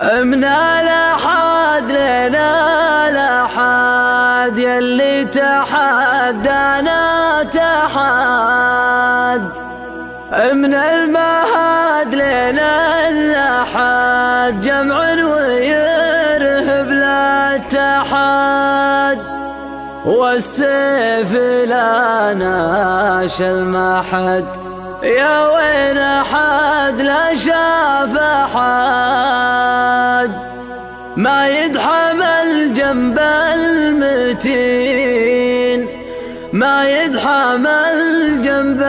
من الأحد لنا الأحد يلي تحدانا تحد، من المهد لنا الأحد جمع ويرهب للاتحاد، والسيف لا ناش المحد يا وين أحد لا شاف أحد، ما يدحمل جنب المتين، ما يدحمل جنب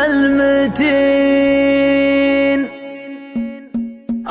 المتين.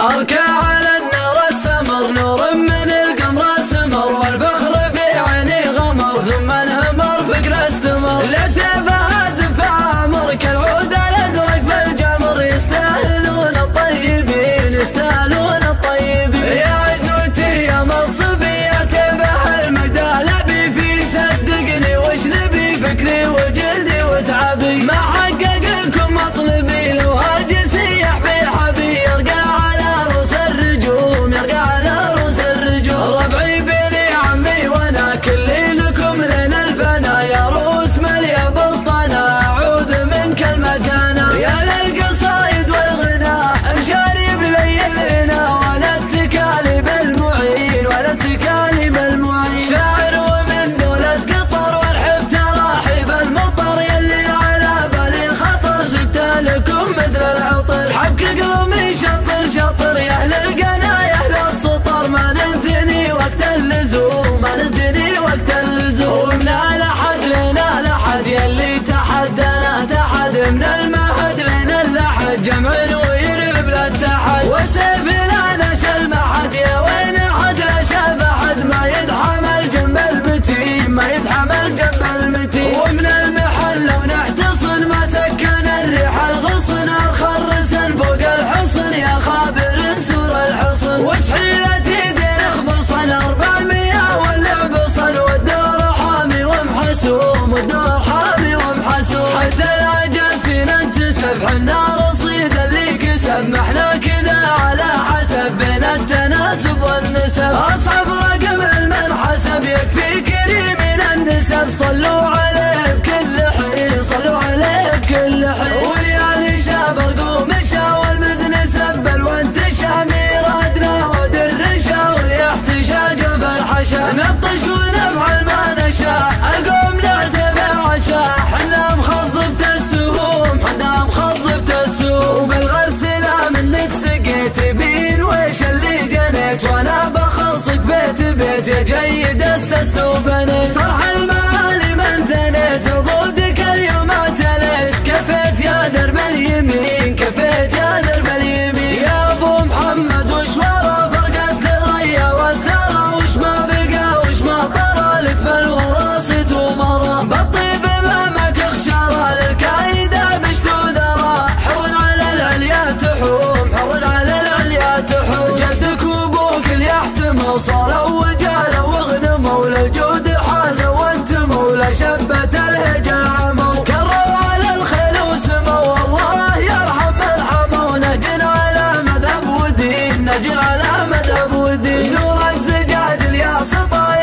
أركع على النار السمر نور من القمر سمر، والفخر في عيني غمر ثم انهمر فكر استمر، لا تفاز فعمر كالعود الازرق بالجمر، يستاهلون الطيبين يستاهلون الطيبين. يا عزوتي يا منصبي يا تبع المجد لبي في صدقني وش نبي فكري وجهدي وتعبي، ما حقق لكم مطلبي لو هاجس يحبي حبي، يرقى على رؤوس الرجوم يرقى على رؤوس الرجوم. ربعي بيني عمي وانا كلي لكم لنا الفنا، يا رؤوس مليا بطنا اعوذ من كلمتنا، يا للقصايد والغناء انشاري بليلنا، وانا اتكالي بالمعين وانا اتكالي بالمعين. شاعر ومن دولة قطر والحب تراحب المطر، يلي على بالي خطر سكت لكم مثل العطر، حبك قلبي شطر شطر يا اهل القنا يا اهل السطر، ما ننثني وقت اللزوم ما ننثني وقت اللزوم. ومن الأحد لنا الأحد يلي تحدنا تحد، من المهد لنا الأحد جمع ويرب للتحد، والسيف لا نش المحد يا وين أحد لا شاف أحد، ما يدحمل جنب المتين ما يدحمل جنب المتين. ومن المحل لو نحتصن ما سكن الريح الغصن، أرخى الرسن فوق الحصن يا خابر سور الحصن، وش حيلتي دين اخبصن 400 واللعب صن، والدور حامي ومحسوم والدور حامي ومحسوم. حتى العجب فينا انتسب حنا رصيد اللي كسب، ما احنا كذا على حسب بين التناسب والنسب، اصعب رقم المنحسب يكفي كريم من النسب. صلوا عليه بكل حين صلوا عليه بكل حين، وليالي شاب رقوم شا والمزن سبل وانتشى ميرادنا ودرشا والاحتشاج بالحشا، نبطش ونفعل ما نشاء القوم نعتبر عشاء، حنا مخضبت السهوم حنا مخضبت السهوم. بالغرس لا منك سقيت بين ويش اللي جنيت، وانا بخلصك بيت بيت يا جيد اسست وبنيت، صرح المعالي من ثنيت ردودك اليوم اعتليت، كفيت يا درب اليمين كفيت يا درب اليمين. يا ابو محمد وش ورا فرق الثريا والثرى، وش ما بقى وش ما طرى لك بالوراثة ومرى، بالطيب امامك اخشارى للكايدة بشت وذرى، حر على العليا تحوم حر على العليا تحوم. جدك وابوك اللي يحتموا صاروا وجالوا واغنموا، للجود حازوا وانتموا لشبة الهجا عموا، كروا على الخيل وسموا والله يرحم من حموا، نجن على مذهب ودين نجن على مذهب ودين. نور الزجاج الياس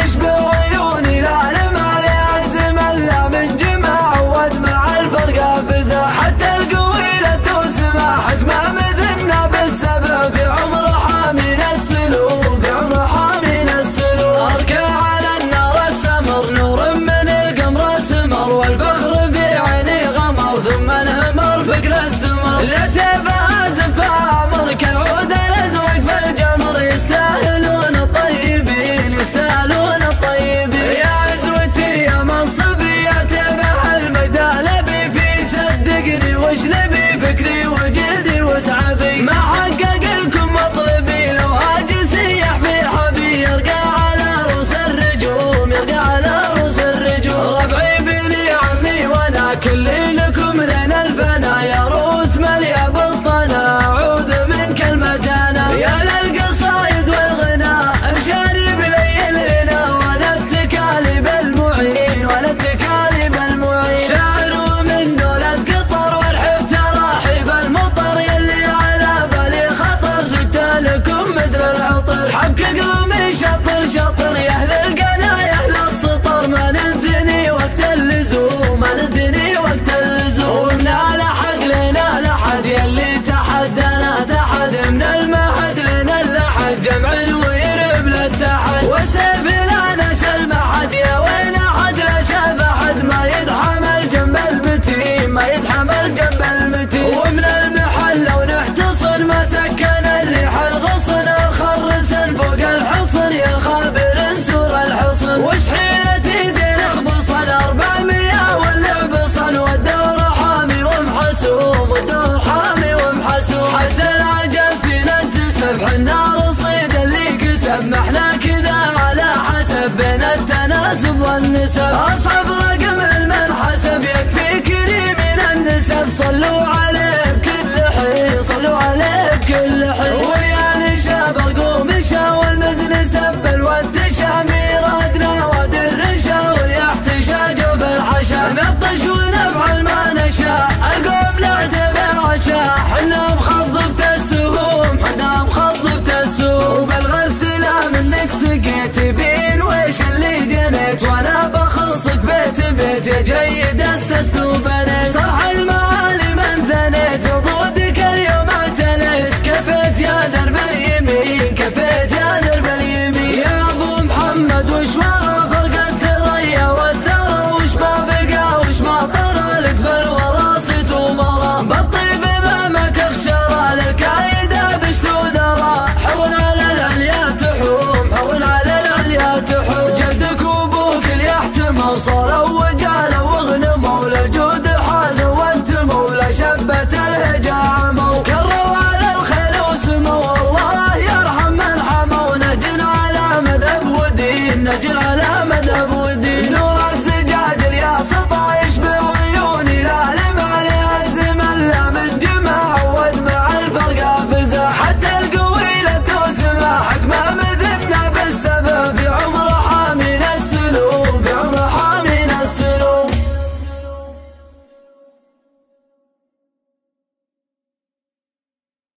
يشبه عيوني العالم علي عزم لا من جماع ودمع الفرق فزع، حتى القويلة توسمع حكمة مثلنا بالسبع، في عمر حامين السلوم في عمر حامين السلوم. أركع على النار السمر نور من القمر سمر، والفخر في عيني غمر ثم انهمر فكر استمر، لا تفاز فعمر كالعود الازرق بالجمر، النسب، ما احنا كذا على حسب بين التناسب والنسب. أصعب رقم المنحسب يكفي كريم من النسب، صلوا عليه بكل حين، صلوا عليه بكل حين. ويا نشاب ارقوم شا والمزن سبل والتشا ميرادنا وادي الرشا واليحتشا جوب الحشا، نبطش ونفعل ما نشاء القوم لا تبع عشاء. حنا مخضبة السهوم، حنا مخضبة السهوم، وبالغسلة منك سقيت بين ويش اللي جنيت، وانا بخلصك بيت بيت يا جيد اسست وبنيت. صح المعالي من ثنيت وضودك اليوم اعتليت، كفيت يا درب اليمين، كفيت يا درب اليمين. يا ابو محمد وش ما فرقت ثريا والثرى، وش ما بقى وش ما طرى لك بالوراثة ومرى، بالطيب امامك اخشرى للكايدة بشت وذرى. حر على العليا تحوم، حر على العليا تحوم، جدك وابوك اليحتموا صاروا وجالوا واغنموا، للجود حازوا وانتموا لشبة الهجا عموا، كروا على الخيل وسموا الله يرحم من حموا. نجل على مذهب ودين، نجل على مذهب ودين، نور الزجاج الياس طايش بعيوني لا لم عليها الزمن، لا من جمع ودمع الفرقة فزع حتى